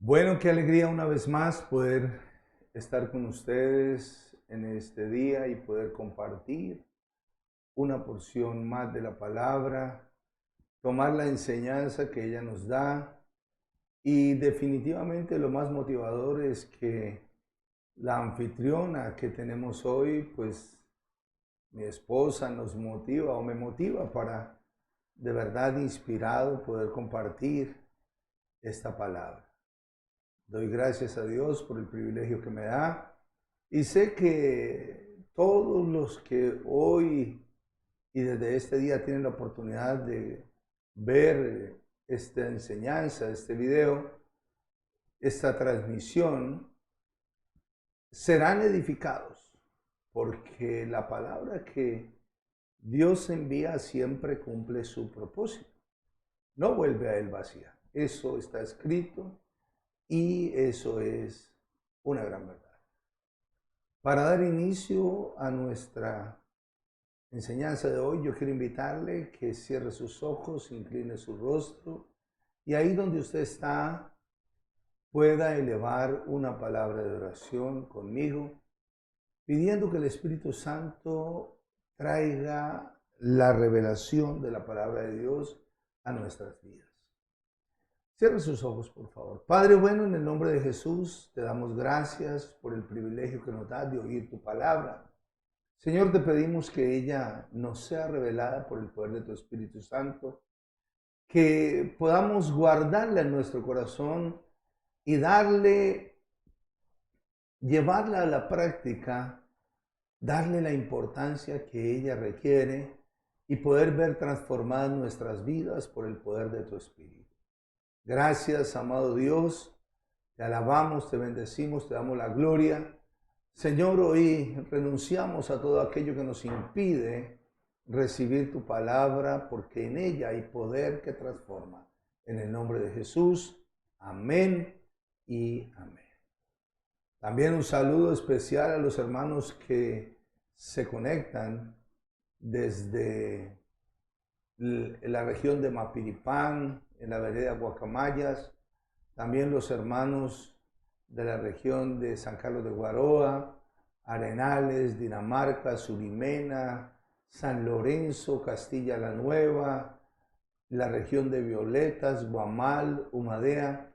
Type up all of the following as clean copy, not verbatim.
Bueno, qué alegría una vez más poder estar con ustedes en este día y poder compartir una porción más de la palabra, tomar la enseñanza que ella nos da y definitivamente lo más motivador es que la anfitriona que tenemos hoy, pues mi esposa nos motiva o me motiva para de verdad inspirado poder compartir esta palabra. Doy gracias a Dios por el privilegio que me da y sé que todos los que hoy y desde este día tienen la oportunidad de ver esta enseñanza, este video, esta transmisión, serán edificados porque la palabra que Dios envía siempre cumple su propósito. No vuelve a él vacía. Eso está escrito. Y eso es una gran verdad. Para dar inicio a nuestra enseñanza de hoy, yo quiero invitarle que cierre sus ojos, incline su rostro y ahí donde usted está pueda elevar una palabra de oración conmigo, pidiendo que el Espíritu Santo traiga la revelación de la palabra de Dios a nuestras vidas. Cierre sus ojos, por favor. Padre bueno, en el nombre de Jesús, te damos gracias por el privilegio que nos das de oír tu palabra. Señor, te pedimos que ella nos sea revelada por el poder de tu Espíritu Santo, que podamos guardarla en nuestro corazón y llevarla a la práctica, darle la importancia que ella requiere y poder ver transformadas nuestras vidas por el poder de tu Espíritu. Gracias, amado Dios, te alabamos, te bendecimos, te damos la gloria. Señor, hoy renunciamos a todo aquello que nos impide recibir tu palabra, porque en ella hay poder que transforma. En el nombre de Jesús, amén y amén. También un saludo especial a los hermanos que se conectan desde la región de Mapiripán, en la vereda Guacamayas, también los hermanos de la región de San Carlos de Guaroa, Arenales, Dinamarca, Surimena, San Lorenzo, Castilla la Nueva, la región de Violetas, Guamal, Humadea,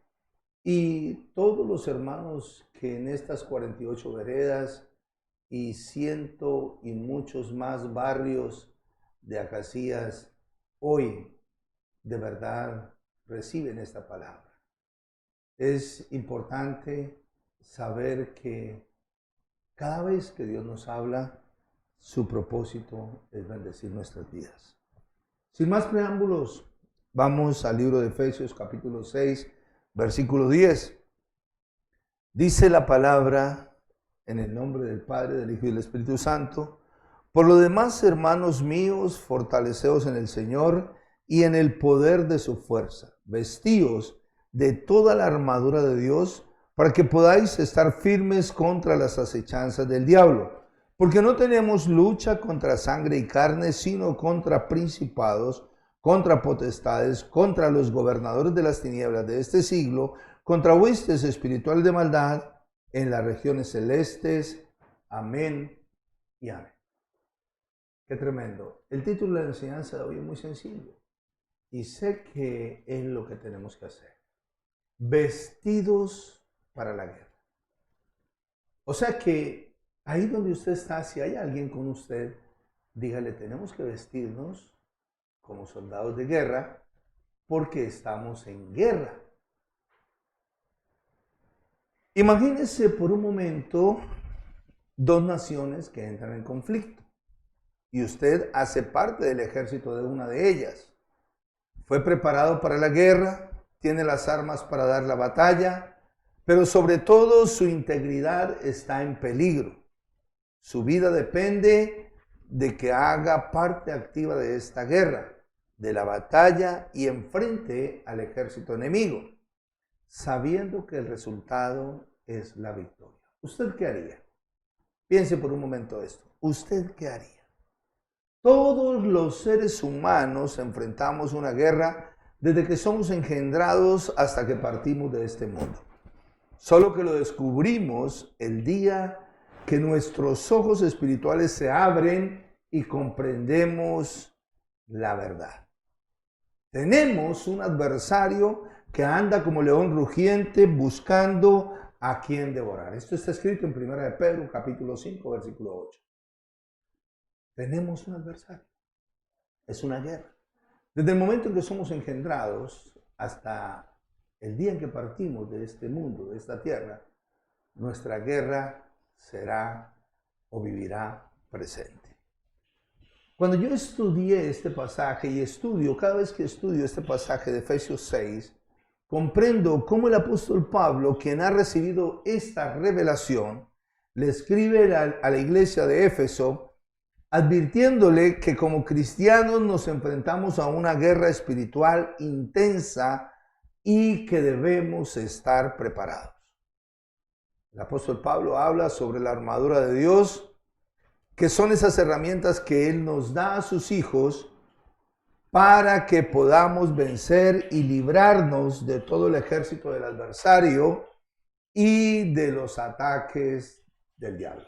y todos los hermanos que en estas 48 veredas y ciento y muchos más barrios de Acacías hoy de verdad reciben esta palabra. Es importante saber que cada vez que Dios nos habla, su propósito es bendecir nuestras vidas. Sin más preámbulos, vamos al libro de Efesios capítulo 6, versículo 10. Dice la palabra en el nombre del Padre, del Hijo y del Espíritu Santo: por lo demás, hermanos míos, fortaleceos en el Señor y en el poder de su fuerza. Vestíos de toda la armadura de Dios para que podáis estar firmes contra las acechanzas del diablo. Porque no tenemos lucha contra sangre y carne, sino contra principados, contra potestades, contra los gobernadores de las tinieblas de este siglo, contra huestes espirituales de maldad en las regiones celestes. Amén y amén. Qué tremendo. El título de la enseñanza de hoy es muy sencillo. Y sé que es lo que tenemos que hacer. Vestidos para la guerra. O sea que ahí donde usted está, si hay alguien con usted, dígale, tenemos que vestirnos como soldados de guerra porque estamos en guerra. Imagínese por un momento dos naciones que entran en conflicto y usted hace parte del ejército de una de ellas. Fue preparado para la guerra, tiene las armas para dar la batalla, pero sobre todo su integridad está en peligro. Su vida depende de que haga parte activa de esta guerra, de la batalla y enfrente al ejército enemigo, sabiendo que el resultado es la victoria. ¿Usted qué haría? Piense por un momento esto. ¿Usted qué haría? Todos los seres humanos enfrentamos una guerra desde que somos engendrados hasta que partimos de este mundo. solo que lo descubrimos el día que nuestros ojos espirituales se abren y comprendemos la verdad. Tenemos un adversario que anda como león rugiente buscando a quien devorar. Esto está escrito en 1 de Pedro, capítulo 5, versículo 8. Tenemos un adversario. Es una guerra. Desde el momento en que somos engendrados hasta el día en que partimos de este mundo, de esta tierra, nuestra guerra será o vivirá presente. Cuando yo estudié este pasaje y cada vez que estudio este pasaje de Efesios 6, comprendo cómo el apóstol Pablo, quien ha recibido esta revelación, le escribe a la iglesia de Éfeso, advirtiéndole que como cristianos nos enfrentamos a una guerra espiritual intensa y que debemos estar preparados. El apóstol Pablo habla sobre la armadura de Dios, que son esas herramientas que Él nos da a sus hijos para que podamos vencer y librarnos de todo el ejército del adversario y de los ataques del diablo.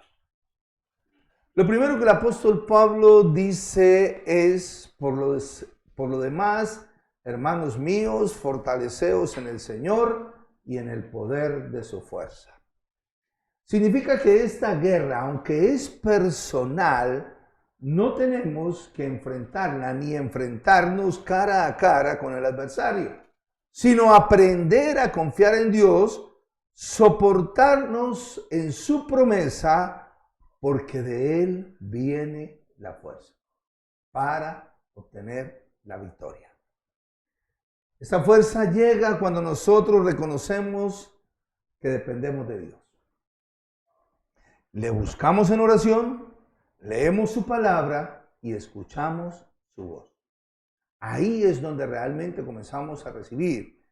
Lo primero que el apóstol Pablo dice es, por lo demás, hermanos míos, fortaleceos en el Señor y en el poder de su fuerza. Significa que esta guerra, aunque es personal, no tenemos que enfrentarla ni enfrentarnos cara a cara con el adversario, sino aprender a confiar en Dios, soportarnos en su promesa, porque de Él viene la fuerza para obtener la victoria. Esta fuerza llega cuando nosotros reconocemos que dependemos de Dios. Le buscamos en oración, leemos su palabra y escuchamos su voz. Ahí es donde realmente comenzamos a recibir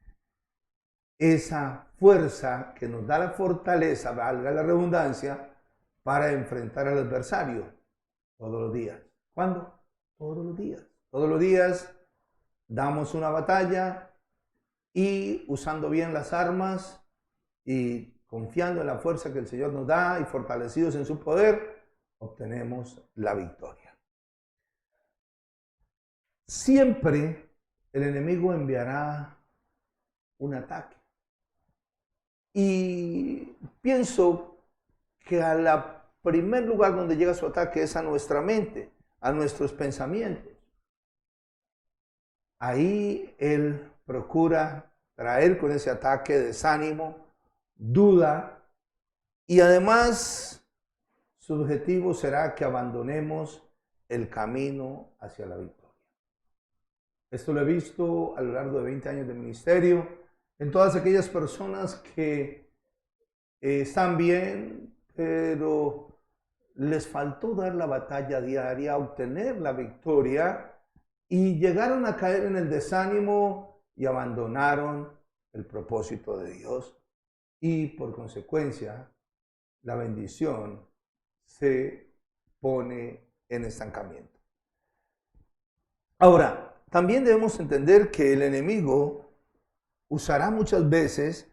esa fuerza que nos da la fortaleza, valga la redundancia, para enfrentar al adversario todos los días. ¿Cuándo? Todos los días. Todos los días damos una batalla y usando bien las armas y confiando en la fuerza que el Señor nos da y fortalecidos en su poder, obtenemos la victoria. Siempre el enemigo enviará un ataque. Y pienso que al primer lugar donde llega su ataque es a nuestra mente, a nuestros pensamientos. Ahí él procura traer con ese ataque desánimo, duda, y además su objetivo será que abandonemos el camino hacia la victoria. Esto lo he visto a lo largo de 20 años de ministerio en todas aquellas personas que están bien, pero les faltó dar la batalla diaria, obtener la victoria, y llegaron a caer en el desánimo y abandonaron el propósito de Dios. Y por consecuencia, la bendición se pone en estancamiento. Ahora, también debemos entender que el enemigo usará muchas veces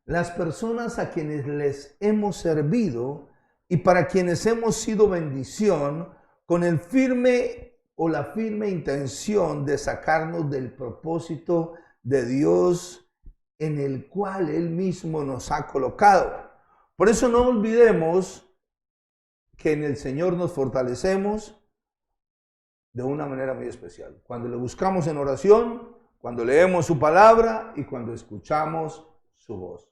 las personas a quienes les hemos servido y para quienes hemos sido bendición con la firme intención de sacarnos del propósito de Dios en el cual Él mismo nos ha colocado. Por eso no olvidemos que en el Señor nos fortalecemos de una manera muy especial. Cuando le buscamos en oración, cuando leemos su palabra y cuando escuchamos su voz.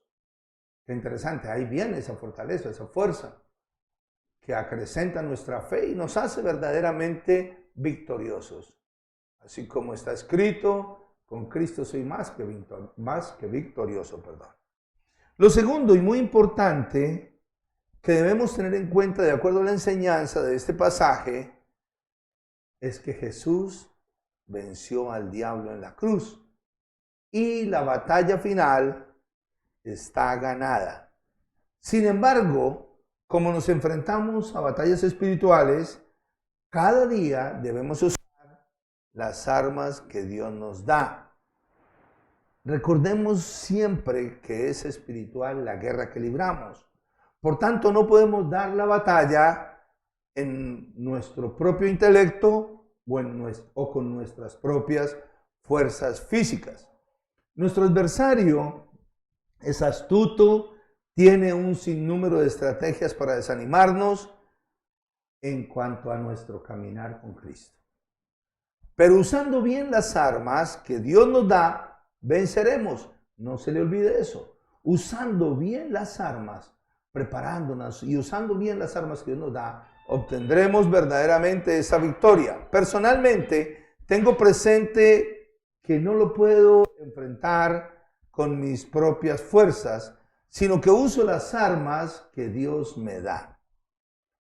Qué interesante, ahí viene esa fortaleza, esa fuerza que acrecenta nuestra fe y nos hace verdaderamente victoriosos. Así como está escrito, con Cristo soy más que victorioso. Lo segundo y muy importante que debemos tener en cuenta de acuerdo a la enseñanza de este pasaje es que Jesús venció al diablo en la cruz y la batalla final está ganada. Sin embargo, como nos enfrentamos a batallas espirituales, cada día debemos usar las armas que Dios nos da. recordemos siempre que es espiritual la guerra que libramos. Por tanto, no podemos dar la batalla en nuestro propio intelecto o con nuestras propias fuerzas físicas. Nuestro adversario es astuto, tiene un sinnúmero de estrategias para desanimarnos en cuanto a nuestro caminar con Cristo. Pero usando bien las armas que Dios nos da, venceremos. No se le olvide eso. Usando bien las armas, preparándonos y usando bien las armas que Dios nos da, obtendremos verdaderamente esa victoria. Personalmente, tengo presente que no lo puedo enfrentar con mis propias fuerzas, sino que uso las armas que Dios me da.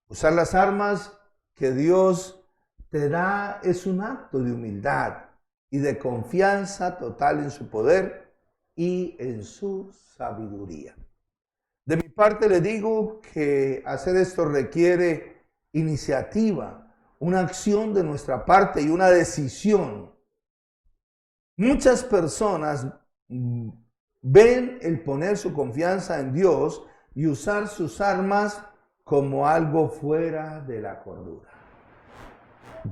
Usar las armas que Dios te da es un acto de humildad y de confianza total en su poder y en su sabiduría. De mi parte le digo que hacer esto requiere iniciativa, una acción de nuestra parte y una decisión. Muchas personas ven el poner su confianza en Dios y usar sus armas como algo fuera de la cordura.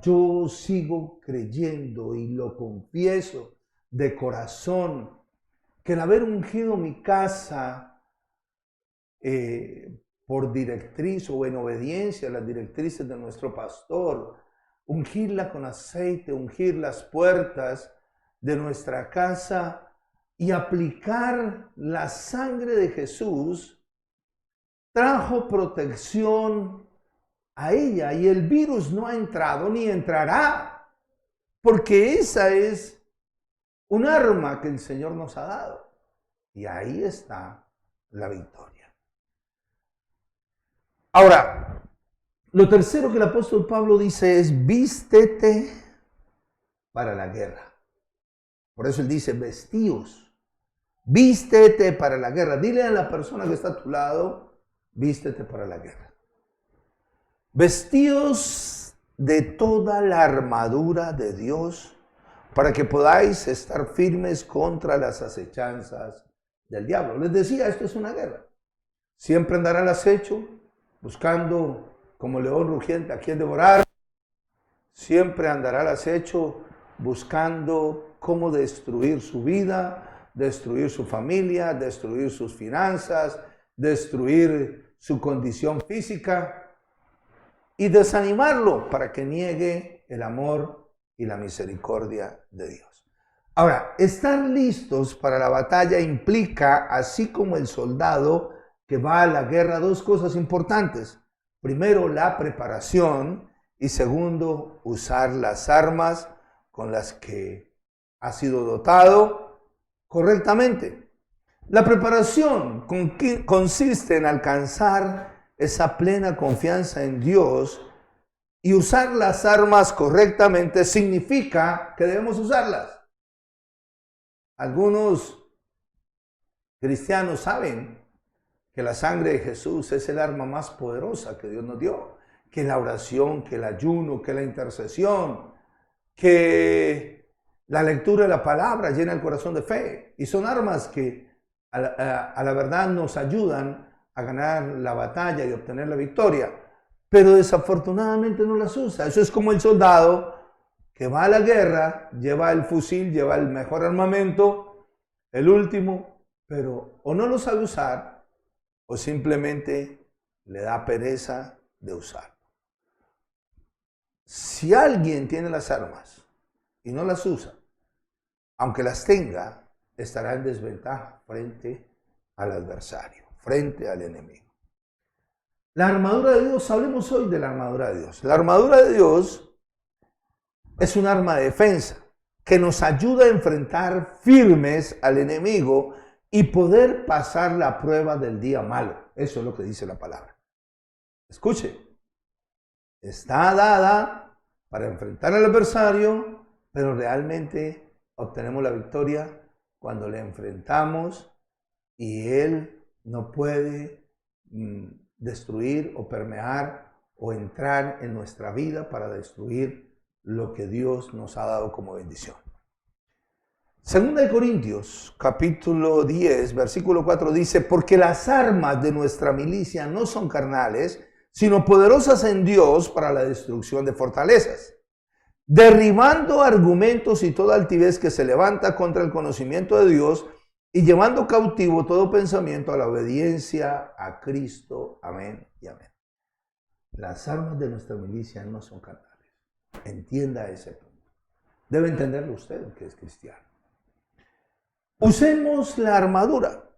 Yo sigo creyendo y lo confieso de corazón que el haber ungido mi casa por directriz o en obediencia a las directrices de nuestro pastor, ungirla con aceite, ungir las puertas de nuestra casa y aplicar la sangre de Jesús, trajo protección a ella y el virus no ha entrado ni entrará, porque esa es un arma que el Señor nos ha dado y ahí está la victoria. Ahora, lo tercero que el apóstol Pablo dice es vístete para la guerra. Por eso él dice vestíos, vístete para la guerra. Dile a la persona que está a tu lado, vístete para la guerra. Vestíos de toda la armadura de Dios para que podáis estar firmes contra las acechanzas del diablo. Les decía, esto es una guerra. Siempre andará al acecho, buscando como león rugiente a quien devorar. Siempre andará al acecho, buscando cómo destruir su vida, destruir su familia, destruir sus finanzas, destruir su condición física y desanimarlo para que niegue el amor y la misericordia de Dios. Ahora, estar listos para la batalla implica, así como el soldado que va a la guerra, dos cosas importantes. Primero, la preparación y segundo, usar las armas con las que ha sido dotado correctamente. La preparación consiste en alcanzar esa plena confianza en Dios y usar las armas correctamente significa que debemos usarlas. Algunos cristianos saben que la sangre de Jesús es el arma más poderosa que Dios nos dio, que la oración, que el ayuno, que la intercesión, que la lectura de la palabra llena el corazón de fe. Y son armas que a la verdad nos ayudan a ganar la batalla y obtener la victoria. Pero desafortunadamente no las usa. Eso es como el soldado que va a la guerra, lleva el fusil, lleva el mejor armamento, el último, pero o no lo sabe usar o simplemente le da pereza de usarlo. Si alguien tiene las armas y no las usa, aunque las tenga, estará en desventaja frente al adversario, frente al enemigo. La armadura de Dios, hablemos hoy de la armadura de Dios. La armadura de Dios es un arma de defensa que nos ayuda a enfrentar firmes al enemigo y poder pasar la prueba del día malo. Eso es lo que dice la palabra. Escuche, está dada para enfrentar al adversario, pero realmente obtenemos la victoria cuando le enfrentamos y él no puede destruir o permear o entrar en nuestra vida para destruir lo que Dios nos ha dado como bendición. Segunda de Corintios, capítulo 10, versículo 4 dice, porque las armas de nuestra milicia no son carnales, sino poderosas en Dios para la destrucción de fortalezas, derribando argumentos y toda altivez que se levanta contra el conocimiento de Dios y llevando cautivo todo pensamiento a la obediencia a Cristo. Amén y amén. Las armas de nuestra milicia no son carnales. Entienda ese punto. Debe entenderlo usted que es cristiano. Usemos la armadura.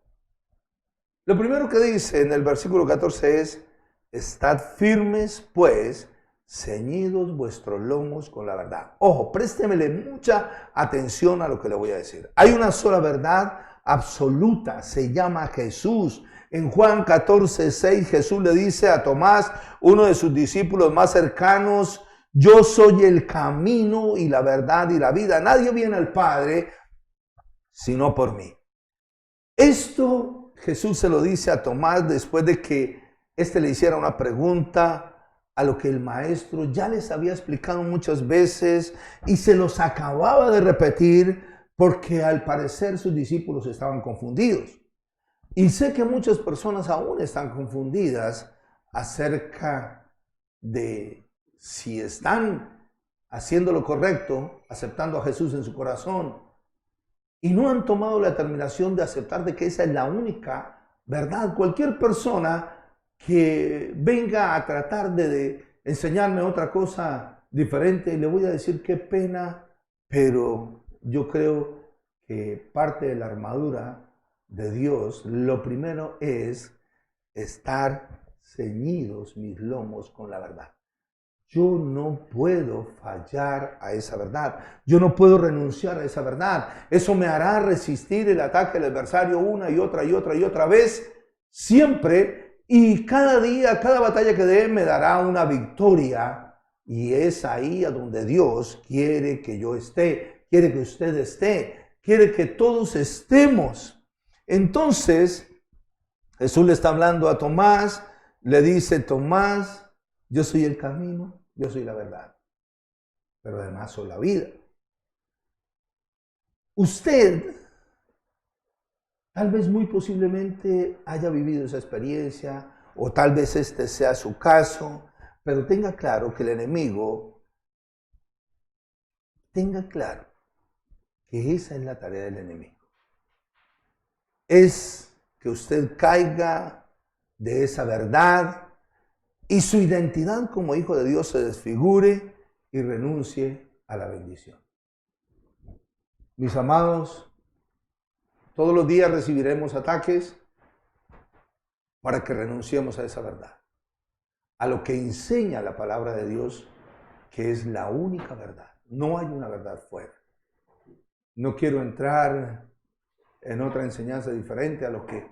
Lo primero que dice en el versículo 14 es, estad firmes pues, ceñidos vuestros lomos con la verdad. Ojo, préstemele mucha atención a lo que le voy a decir. Hay una sola verdad absoluta, se llama Jesús. En Juan 14, 6, Jesús le dice a Tomás, uno de sus discípulos más cercanos, yo soy el camino y la verdad y la vida. Nadie viene al Padre sino por mí. Esto Jesús se lo dice a Tomás después de que éste le hiciera una pregunta a lo que el maestro ya les había explicado muchas veces y se los acababa de repetir porque al parecer sus discípulos estaban confundidos. Y sé que muchas personas aún están confundidas acerca de si están haciendo lo correcto, aceptando a Jesús en su corazón, y no han tomado la determinación de aceptar de que esa es la única verdad. Cualquier persona que venga a tratar de enseñarme otra cosa diferente, le voy a decir qué pena, pero yo creo que parte de la armadura de Dios, lo primero es estar ceñidos mis lomos con la verdad. Yo no puedo fallar a esa verdad. Yo no puedo renunciar a esa verdad. Eso me hará resistir el ataque del adversario una y otra y otra y otra vez, siempre. Y cada día, cada batalla que dé me dará una victoria. Y es ahí a donde Dios quiere que yo esté, quiere que usted esté, quiere que todos estemos. Entonces, Jesús le está hablando a Tomás, le dice, Tomás, yo soy el camino, yo soy la verdad, pero además soy la vida. Usted, tal vez muy posiblemente haya vivido esa experiencia, o tal vez este sea su caso, pero tenga claro que el enemigo, tenga claro que esa es la tarea del enemigo. Es que usted caiga de esa verdad, y su identidad como hijo de Dios se desfigure y renuncie a la bendición. Mis amados, todos los días recibiremos ataques para que renunciemos a esa verdad, a lo que enseña la palabra de Dios, que es la única verdad. No hay una verdad fuera. No quiero entrar en otra enseñanza diferente a lo que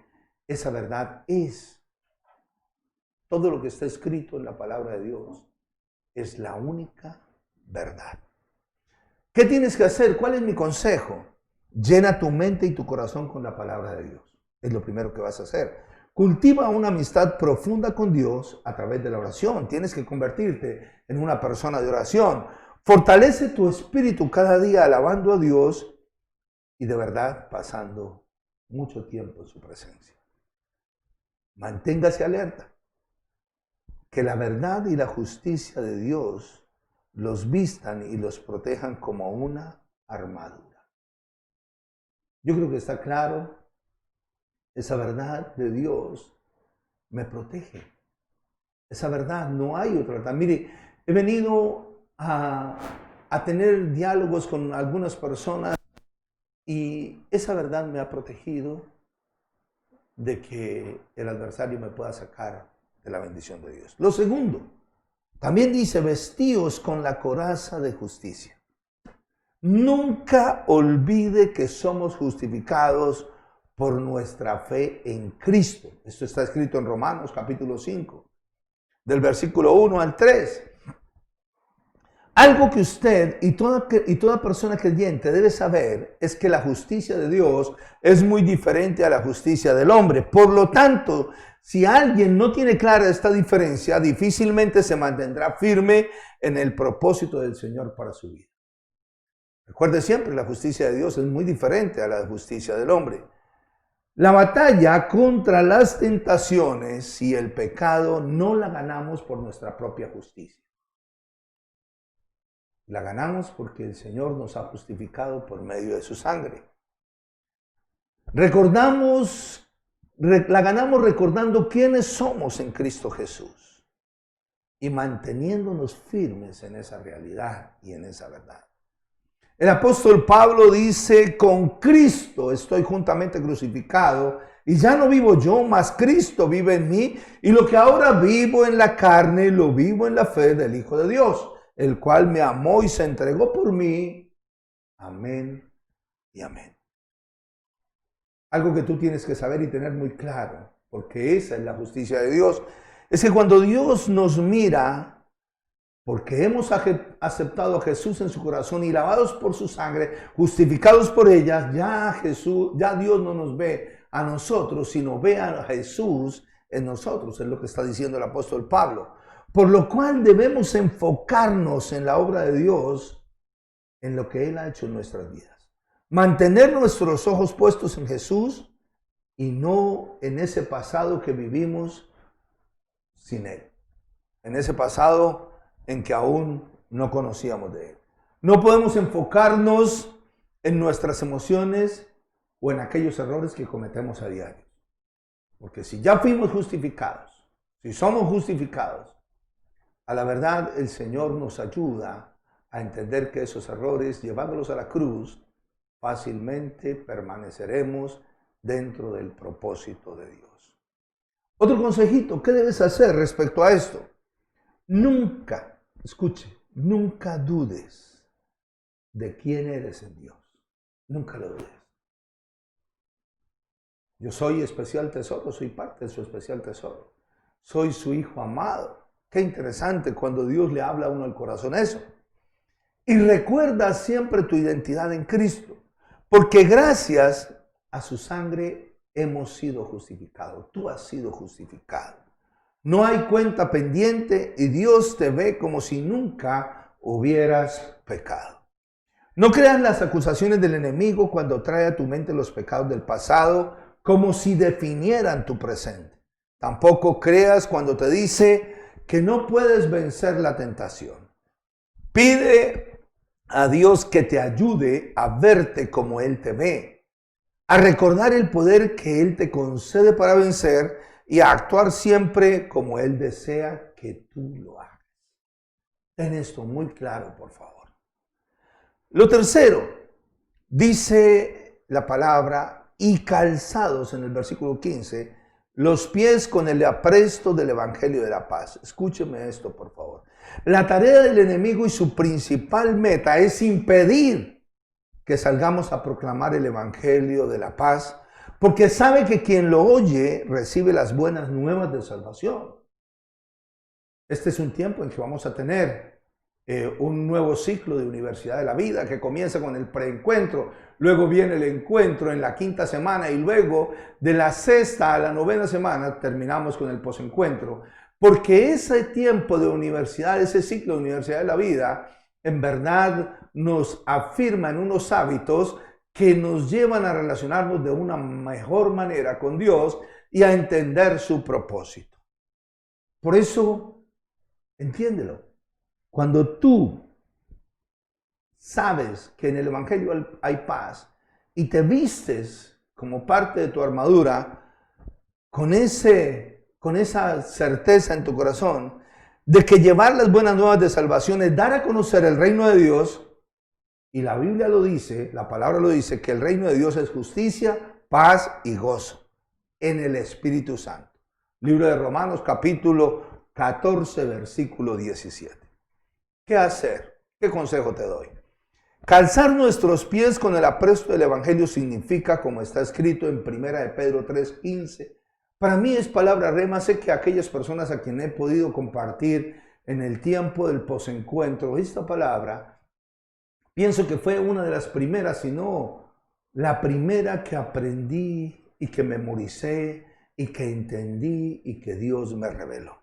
esa verdad es. Todo lo que está escrito en la palabra de Dios es la única verdad. ¿Qué tienes que hacer? ¿Cuál es mi consejo? Llena tu mente y tu corazón con la palabra de Dios. Es lo primero que vas a hacer. Cultiva una amistad profunda con Dios a través de la oración. Tienes que convertirte en una persona de oración. Fortalece tu espíritu cada día alabando a Dios y de verdad pasando mucho tiempo en su presencia. Manténgase alerta. Que la verdad y la justicia de Dios los vistan y los protejan como una armadura. Yo creo que está claro, esa verdad de Dios me protege. Esa verdad, no hay otra verdad. Mire, he venido a tener diálogos con algunas personas y esa verdad me ha protegido de que el adversario me pueda sacar de la bendición de Dios. Lo segundo, también dice, vestíos con la coraza de justicia. Nunca olvide que somos justificados por nuestra fe en Cristo. Esto está escrito en Romanos capítulo 5, del versículo 1 al 3. Algo que usted y toda persona creyente debe saber es que la justicia de Dios es muy diferente a la justicia del hombre. Por lo tanto, si alguien no tiene clara esta diferencia, difícilmente se mantendrá firme en el propósito del Señor para su vida. Recuerde siempre, la justicia de Dios es muy diferente a la justicia del hombre. La batalla contra las tentaciones y el pecado no la ganamos por nuestra propia justicia. La ganamos porque el Señor nos ha justificado por medio de su sangre. La ganamos recordando quiénes somos en Cristo Jesús y manteniéndonos firmes en esa realidad y en esa verdad. El apóstol Pablo dice, con Cristo estoy juntamente crucificado y ya no vivo yo, mas Cristo vive en mí, y lo que ahora vivo en la carne, lo vivo en la fe del Hijo de Dios, el cual me amó y se entregó por mí. Amén y amén. Algo que tú tienes que saber y tener muy claro, porque esa es la justicia de Dios, es que cuando Dios nos mira, porque hemos aceptado a Jesús en su corazón y lavados por su sangre, justificados por ella, ya Dios no nos ve a nosotros, sino ve a Jesús en nosotros, es lo que está diciendo el apóstol Pablo. Por lo cual debemos enfocarnos en la obra de Dios, en lo que Él ha hecho en nuestras vidas. Mantener nuestros ojos puestos en Jesús y no en ese pasado que vivimos sin Él. En ese pasado en que aún no conocíamos de Él. No podemos enfocarnos en nuestras emociones o en aquellos errores que cometemos a diario. Porque si ya fuimos justificados, si somos justificados, a la verdad el Señor nos ayuda a entender que esos errores, llevándolos a la cruz, fácilmente permaneceremos dentro del propósito de Dios. Otro consejito, ¿qué debes hacer respecto a esto? Nunca, escuche, nunca dudes de quién eres en Dios. Nunca lo dudes. Yo soy especial tesoro, soy parte de su especial tesoro. Soy su hijo amado. Qué interesante cuando Dios le habla a uno al corazón eso. Y recuerda siempre tu identidad en Cristo, porque gracias a su sangre hemos sido justificados. Tú has sido justificado. No hay cuenta pendiente y Dios te ve como si nunca hubieras pecado. No creas las acusaciones del enemigo cuando trae a tu mente los pecados del pasado como si definieran tu presente. Tampoco creas cuando te dice que no puedes vencer la tentación. Pide a Dios que te ayude a verte como Él te ve, a recordar el poder que Él te concede para vencer y a actuar siempre como Él desea que tú lo hagas. Ten esto muy claro, por favor. Lo tercero, dice la palabra, y calzados en el versículo 15, los pies con el apresto del Evangelio de la paz. Escúcheme esto, por favor. La tarea del enemigo y su principal meta es impedir que salgamos a proclamar el Evangelio de la paz, porque sabe que quien lo oye recibe las buenas nuevas de salvación. Este es un tiempo en que vamos a tener un nuevo ciclo de Universidad de la Vida que comienza con el preencuentro, luego viene el encuentro en la 5ª semana y luego de la 6ª a la 9ª semana terminamos con el posencuentro, porque ese tiempo de universidad, ese ciclo de Universidad de la Vida, en verdad nos afirma en unos hábitos que nos llevan a relacionarnos de una mejor manera con Dios y a entender su propósito. Por eso, entiéndelo. Cuando tú sabes que en el Evangelio hay paz y te vistes como parte de tu armadura con esa certeza en tu corazón de que llevar las buenas nuevas de salvación es dar a conocer el reino de Dios, y la Biblia lo dice, la palabra lo dice, que el reino de Dios es justicia, paz y gozo en el Espíritu Santo. Libro de Romanos, capítulo 14, versículo 17. ¿Qué hacer? ¿Qué consejo te doy? Calzar nuestros pies con el apresto del Evangelio significa, como está escrito en 1 de Pedro 3:15, para mí es palabra rema. Sé que aquellas personas a quienes he podido compartir en el tiempo del posencuentro esta palabra, pienso que fue una de las primeras, si no la primera que aprendí y que memoricé y que entendí y que Dios me reveló.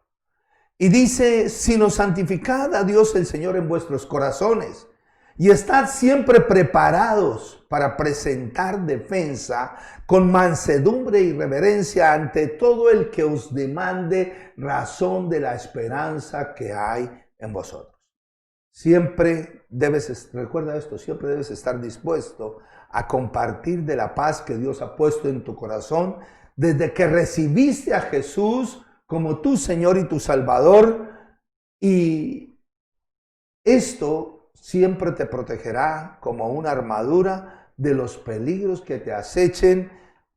Y dice, sino santificad a Dios el Señor en vuestros corazones Y estad siempre preparados para presentar defensa con mansedumbre y reverencia ante todo el que os demande razón de la esperanza que hay en vosotros. Siempre recuerda esto, siempre debes estar dispuesto a compartir de la paz que Dios ha puesto en tu corazón desde que recibiste a Jesús como tu Señor y tu Salvador. Y esto siempre te protegerá como una armadura de los peligros que te acechen,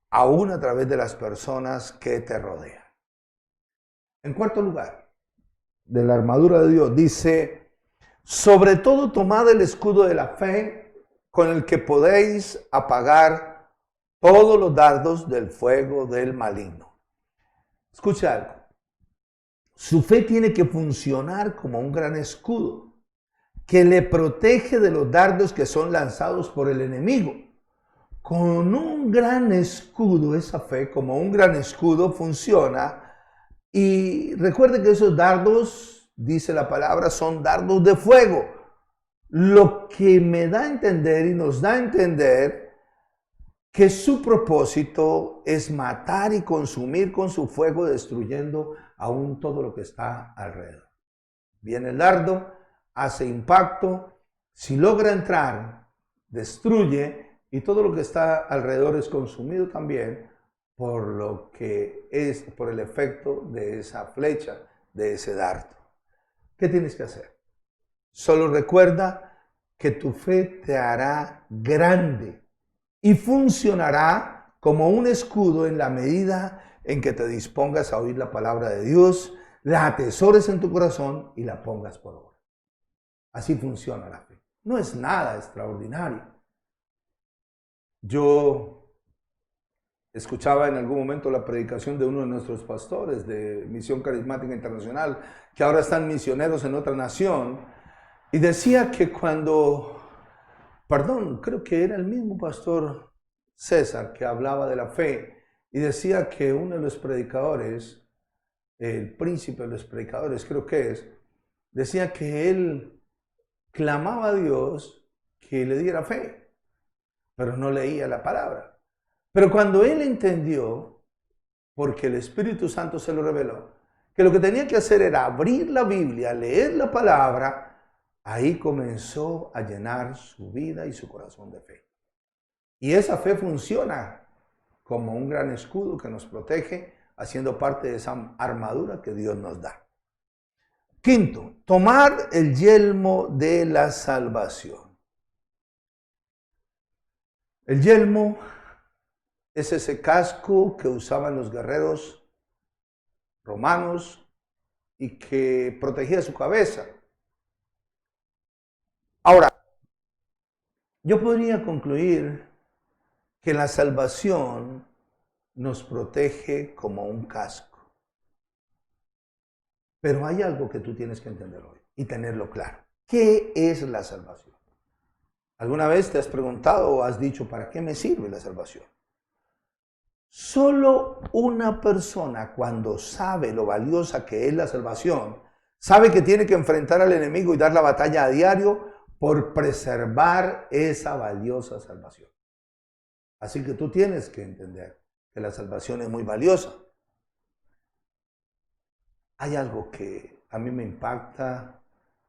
aún a través de las personas que te rodean. En cuarto lugar, de la armadura de Dios, dice: sobre todo tomad el escudo de la fe, con el que podéis apagar todos los dardos del fuego del maligno. Escucha algo. Su fe tiene que funcionar como un gran escudo que le protege de los dardos que son lanzados por el enemigo. Con un gran escudo, esa fe como un gran escudo funciona. Y recuerde que esos dardos, dice la palabra, son dardos de fuego. Lo que me da a entender y nos da a entender que su propósito es matar y consumir con su fuego, destruyendo aún todo lo que está alrededor. Viene el dardo, hace impacto, si logra entrar, destruye, y todo lo que está alrededor es consumido también por lo que es, por el efecto de esa flecha, de ese dardo. ¿Qué tienes que hacer? Solo recuerda que tu fe te hará grande y funcionará como un escudo en la medida en que te dispongas a oír la palabra de Dios, la atesores en tu corazón y la pongas por obra. Así funciona la fe. No es nada extraordinario. Yo escuchaba en algún momento la predicación de uno de nuestros pastores de Misión Carismática Internacional, que ahora están misioneros en otra nación, y decía que creo que era el mismo pastor César que hablaba de la fe, y decía que uno de los predicadores, el príncipe de los predicadores creo que es, decía que él clamaba a Dios que le diera fe, pero no leía la palabra. Pero cuando él entendió, porque el Espíritu Santo se lo reveló, que lo que tenía que hacer era abrir la Biblia, leer la palabra, ahí comenzó a llenar su vida y su corazón de fe. Y esa fe funciona como un gran escudo que nos protege, haciendo parte de esa armadura que Dios nos da. Quinto, tomar el yelmo de la salvación. El yelmo es ese casco que usaban los guerreros romanos y que protegía su cabeza. Ahora, yo podría concluir que la salvación nos protege como un casco. Pero hay algo que tú tienes que entender hoy y tenerlo claro. ¿Qué es la salvación? ¿Alguna vez te has preguntado o has dicho, ¿para qué me sirve la salvación? Solo una persona, cuando sabe lo valiosa que es la salvación, sabe que tiene que enfrentar al enemigo y dar la batalla a diario por preservar esa valiosa salvación. Así que tú tienes que entender que la salvación es muy valiosa. Hay algo que a mí me impacta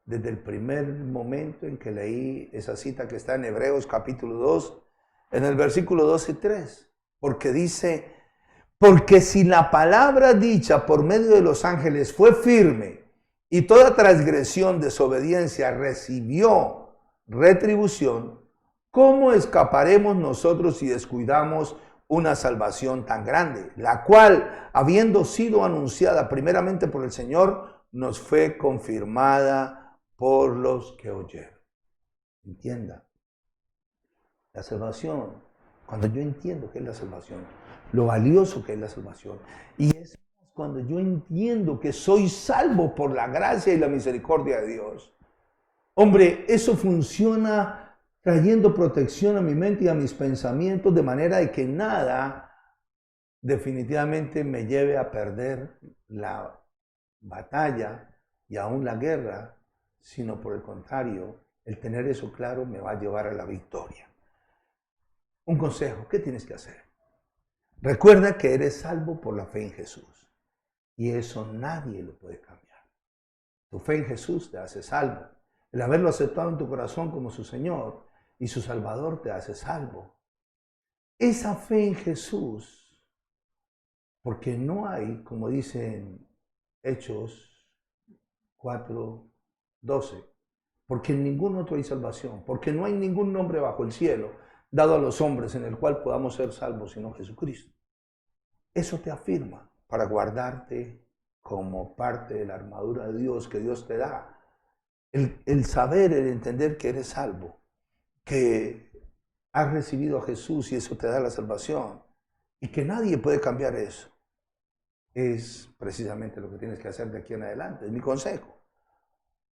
desde el primer momento en que leí esa cita que está en Hebreos capítulo 2, en el versículo 12 y 3, porque dice: porque si la palabra dicha por medio de los ángeles fue firme y toda transgresión, desobediencia recibió retribución, ¿cómo escaparemos nosotros si descuidamos una salvación tan grande, la cual, habiendo sido anunciada primeramente por el Señor, nos fue confirmada por los que oyeron? Entienda, la salvación, cuando yo entiendo qué es la salvación, lo valioso que es la salvación, y es cuando yo entiendo que soy salvo por la gracia y la misericordia de Dios, hombre, eso funciona trayendo protección a mi mente y a mis pensamientos, de manera de que nada definitivamente me lleve a perder la batalla y aún la guerra, sino por el contrario, El tener eso claro me va a llevar a la victoria. Un consejo, ¿qué tienes que hacer? Recuerda que eres salvo por la fe en Jesús. Y eso nadie lo puede cambiar. Tu fe en Jesús te hace salvo. El haberlo aceptado en tu corazón como su Señor y su Salvador te hace salvo. Esa fe en Jesús, porque no hay, como dicen Hechos 4:12, porque en ningún otro hay salvación, porque no hay ningún nombre bajo el cielo dado a los hombres en el cual podamos ser salvos sino Jesucristo. Eso te afirma para guardarte como parte de la armadura de Dios que Dios te da. El saber, el entender que eres salvo, que has recibido a Jesús y eso te da la salvación y que nadie puede cambiar eso, es precisamente lo que tienes que hacer de aquí en adelante. Es mi consejo.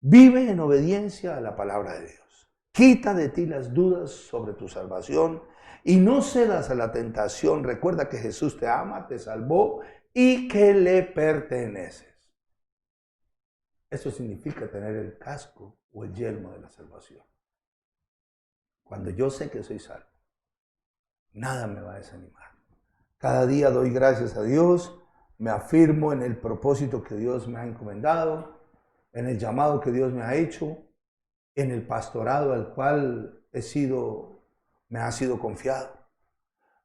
Vive en obediencia a la palabra de Dios. Quita de ti las dudas sobre tu salvación y no cedas a la tentación. Recuerda que Jesús te ama, te salvó y que le perteneces. Eso significa tener el casco o el yelmo de la salvación. Cuando yo sé que soy salvo, nada me va a desanimar. Cada día doy gracias a Dios, me afirmo en el propósito que Dios me ha encomendado, en el llamado que Dios me ha hecho, en el pastorado al cual me ha sido confiado.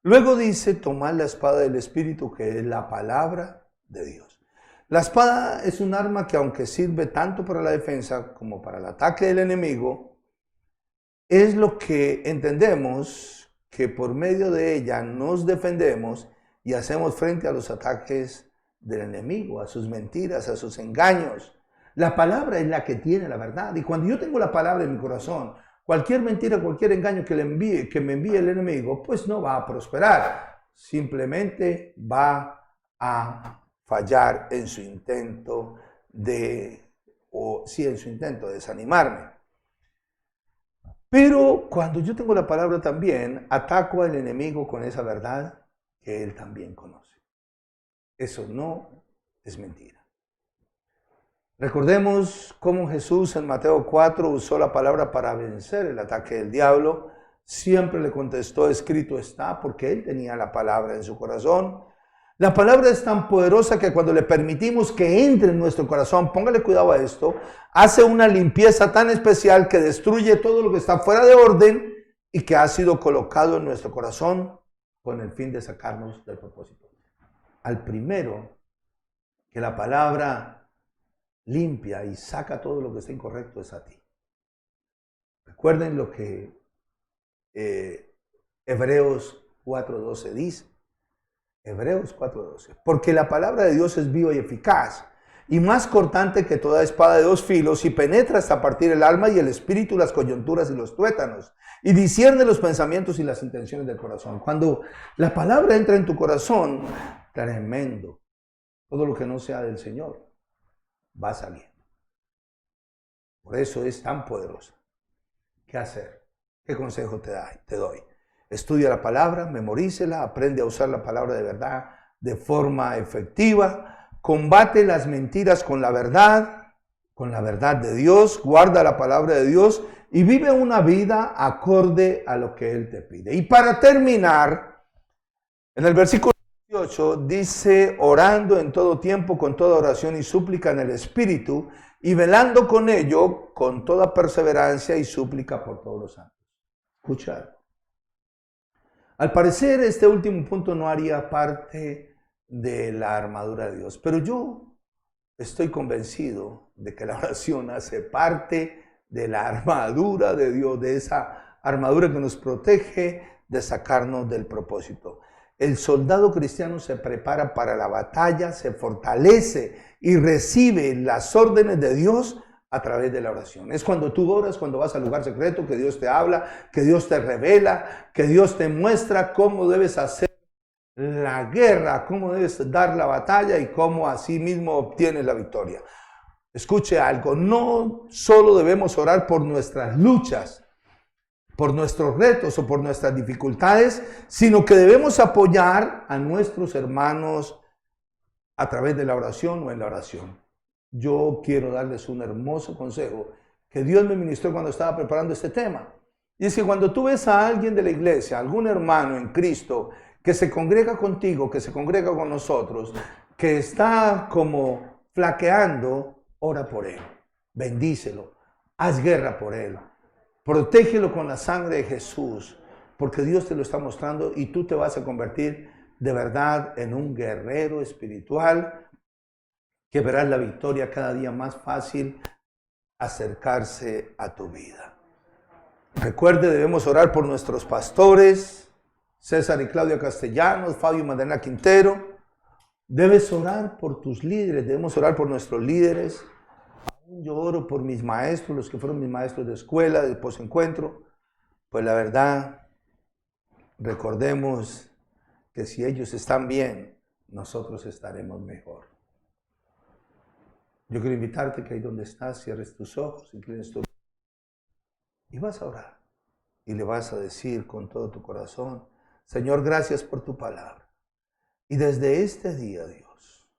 Luego dice, tomar la espada del Espíritu, que es la palabra de Dios. La espada es un arma que, aunque sirve tanto para la defensa como para el ataque del enemigo, es lo que entendemos que por medio de ella nos defendemos y hacemos frente a los ataques del enemigo, a sus mentiras, a sus engaños. La palabra es la que tiene la verdad. Y cuando yo tengo la palabra en mi corazón, cualquier mentira, cualquier engaño que me envíe el enemigo, pues no va a prosperar. Simplemente va a fallar en su intento de desanimarme. Pero cuando yo tengo la palabra también, ataco al enemigo con esa verdad que él también conoce. Eso no es mentira. Recordemos cómo Jesús en Mateo 4 usó la palabra para vencer el ataque del diablo. Siempre le contestó, escrito está, porque él tenía la palabra en su corazón. La palabra es tan poderosa que cuando le permitimos que entre en nuestro corazón, póngale cuidado a esto, hace una limpieza tan especial que destruye todo lo que está fuera de orden y que ha sido colocado en nuestro corazón con el fin de sacarnos del propósito. Al primero que la palabra limpia y saca todo lo que está incorrecto es a ti. Recuerden lo que Hebreos 4:12 dice. Hebreos 4:12. Porque la palabra de Dios es viva y eficaz y más cortante que toda espada de dos filos y penetra hasta partir el alma y el espíritu, las coyunturas y los tuétanos y discierne los pensamientos y las intenciones del corazón. Cuando la palabra entra en tu corazón, tremendo. Todo lo que no sea del Señor va saliendo. Por eso es tan poderosa. ¿Qué hacer? ¿Qué consejo te doy? Estudia la palabra, memorícela, aprende a usar la palabra de verdad de forma efectiva, combate las mentiras con la verdad de Dios, guarda la palabra de Dios y vive una vida acorde a lo que Él te pide. Y para terminar, en el versículo 18 dice, orando en todo tiempo con toda oración y súplica en el Espíritu y velando con ello con toda perseverancia y súplica por todos los santos. Escuchad. Al parecer, este último punto no haría parte de la armadura de Dios, pero yo estoy convencido de que la oración hace parte de la armadura de Dios, de esa armadura que nos protege de sacarnos del propósito. El soldado cristiano se prepara para la batalla, se fortalece y recibe las órdenes de Dios a través de la oración. Es cuando tú oras, cuando vas al lugar secreto, que Dios te habla, que Dios te revela, que Dios te muestra cómo debes hacer la guerra, cómo debes dar la batalla y cómo así mismo obtienes la victoria. Escuche algo, no solo debemos orar por nuestras luchas, por nuestros retos o por nuestras dificultades, sino que debemos apoyar a nuestros hermanos a través de la oración o en la oración. Yo quiero darles un hermoso consejo que Dios me ministró cuando estaba preparando este tema. Y es que cuando tú ves a alguien de la iglesia, algún hermano en Cristo, que se congrega contigo, que se congrega con nosotros, que está como flaqueando, ora por él, bendícelo, haz guerra por él, protégelo con la sangre de Jesús, porque Dios te lo está mostrando y tú te vas a convertir de verdad en un guerrero espiritual que verás la victoria cada día más fácil acercarse a tu vida. Recuerde, debemos orar por nuestros pastores, César y Claudia Castellanos, Fabio y Magdalena Quintero. Debes orar por tus líderes, debemos orar por nuestros líderes. Yo oro por mis maestros, los que fueron mis maestros de escuela, de posencuentro. Pues la verdad, recordemos que si ellos están bien, nosotros estaremos mejor. Yo quiero invitarte que ahí donde estás, cierres tus ojos, inclines tu y vas a orar. Y le vas a decir con todo tu corazón, Señor, gracias por tu palabra. Y desde este día, Dios,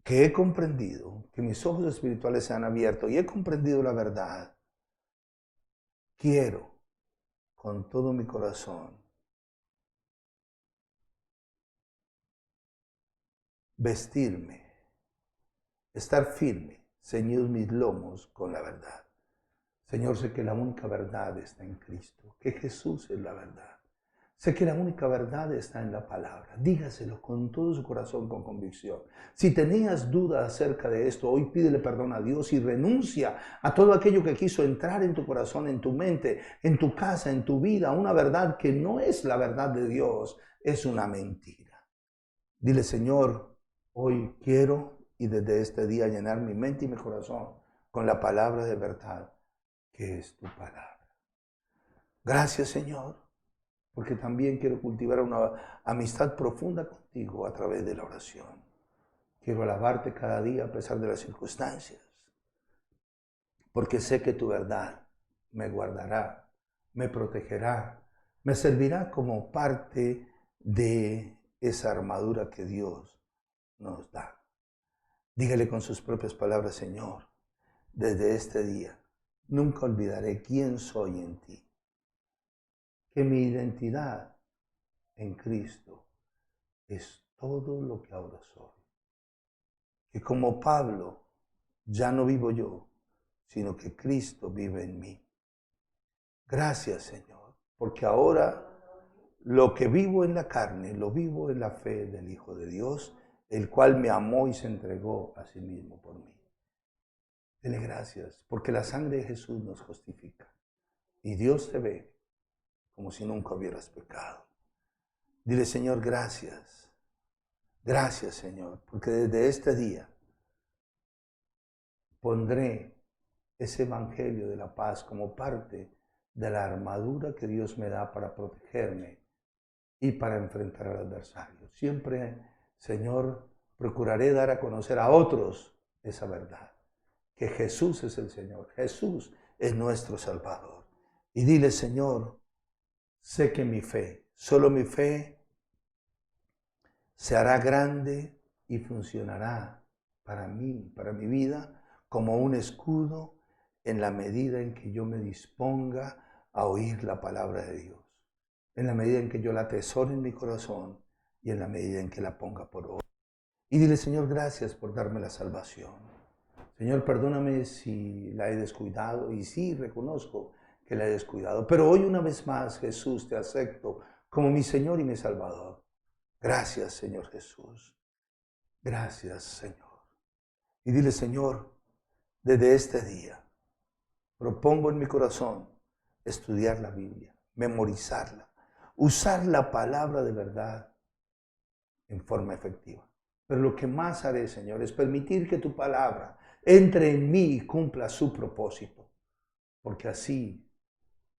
que he comprendido, que mis ojos espirituales se han abierto y he comprendido la verdad, quiero con todo mi corazón vestirme, estar firme, ceñidos mis lomos con la verdad. Señor, sé que la única verdad está en Cristo, que Jesús es la verdad. Sé que la única verdad está en la palabra. Dígaselo con todo su corazón, con convicción. Si tenías dudas acerca de esto, hoy pídele perdón a Dios y renuncia a todo aquello que quiso entrar en tu corazón, en tu mente, en tu casa, en tu vida. Una verdad que no es la verdad de Dios, es una mentira. Dile, Señor, hoy quiero y desde este día llenar mi mente y mi corazón con la palabra de verdad, que es tu palabra. Gracias, Señor, porque también quiero cultivar una amistad profunda contigo a través de la oración. Quiero alabarte cada día a pesar de las circunstancias, porque sé que tu verdad me guardará, me protegerá, me servirá como parte de esa armadura que Dios nos da. Dígale con sus propias palabras, Señor, desde este día nunca olvidaré quién soy en ti, que mi identidad en Cristo es todo lo que ahora soy. Que como Pablo, ya no vivo yo, sino que Cristo vive en mí. Gracias, Señor, porque ahora lo que vivo en la carne, lo vivo en la fe del Hijo de Dios, el cual me amó y se entregó a sí mismo por mí. Dele gracias, porque la sangre de Jesús nos justifica. Y Dios te ve como si nunca hubieras pecado. Dile, Señor, gracias. Gracias, Señor, porque desde este día pondré ese evangelio de la paz como parte de la armadura que Dios me da para protegerme y para enfrentar al adversario. Siempre, Señor, procuraré dar a conocer a otros esa verdad, que Jesús es el Señor, Jesús es nuestro Salvador. Y dile, Señor, sé que mi fe, solo mi fe, se hará grande y funcionará para mí, para mi vida, como un escudo en la medida en que yo me disponga a oír la palabra de Dios, en la medida en que yo la atesore en mi corazón y en la medida en que la ponga por obra. Y dile, Señor, gracias por darme la salvación. Señor, perdóname si la he descuidado, y sí, reconozco que la he descuidado, pero hoy una vez más, Jesús, te acepto como mi Señor y mi Salvador. Gracias, Señor Jesús. Gracias, Señor. Y dile, Señor, desde este día propongo en mi corazón estudiar la Biblia, memorizarla, usar la palabra de verdad en forma efectiva. Pero lo que más haré, Señor, es permitir que tu palabra entre en mí y cumpla su propósito, porque así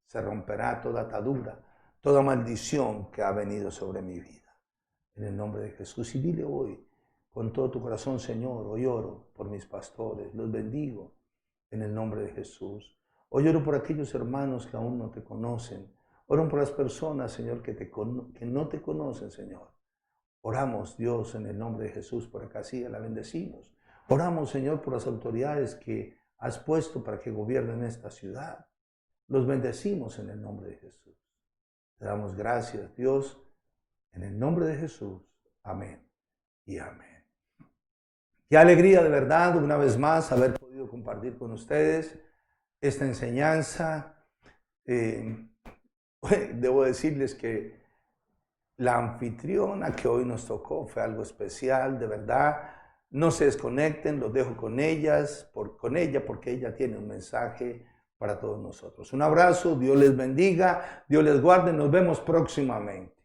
se romperá toda atadura, toda maldición que ha venido sobre mi vida. En el nombre de Jesús. Y dile hoy con todo tu corazón, Señor, hoy oro por mis pastores, los bendigo en el nombre de Jesús. Hoy oro por aquellos hermanos que aún no te conocen. Oro por las personas, Señor, que no te conocen, Señor. Oramos, Dios, en el nombre de Jesús, por acá sí, la bendecimos. Oramos, Señor, por las autoridades que has puesto para que gobiernen esta ciudad. Los bendecimos en el nombre de Jesús. Te damos gracias, Dios, en el nombre de Jesús. Amén y amén. Qué alegría de verdad, una vez más, haber podido compartir con ustedes esta enseñanza. Debo decirles que la anfitriona que hoy nos tocó fue algo especial, de verdad. No se desconecten, los dejo con ella, porque ella tiene un mensaje para todos nosotros. Un abrazo, Dios les bendiga, Dios les guarde, nos vemos próximamente.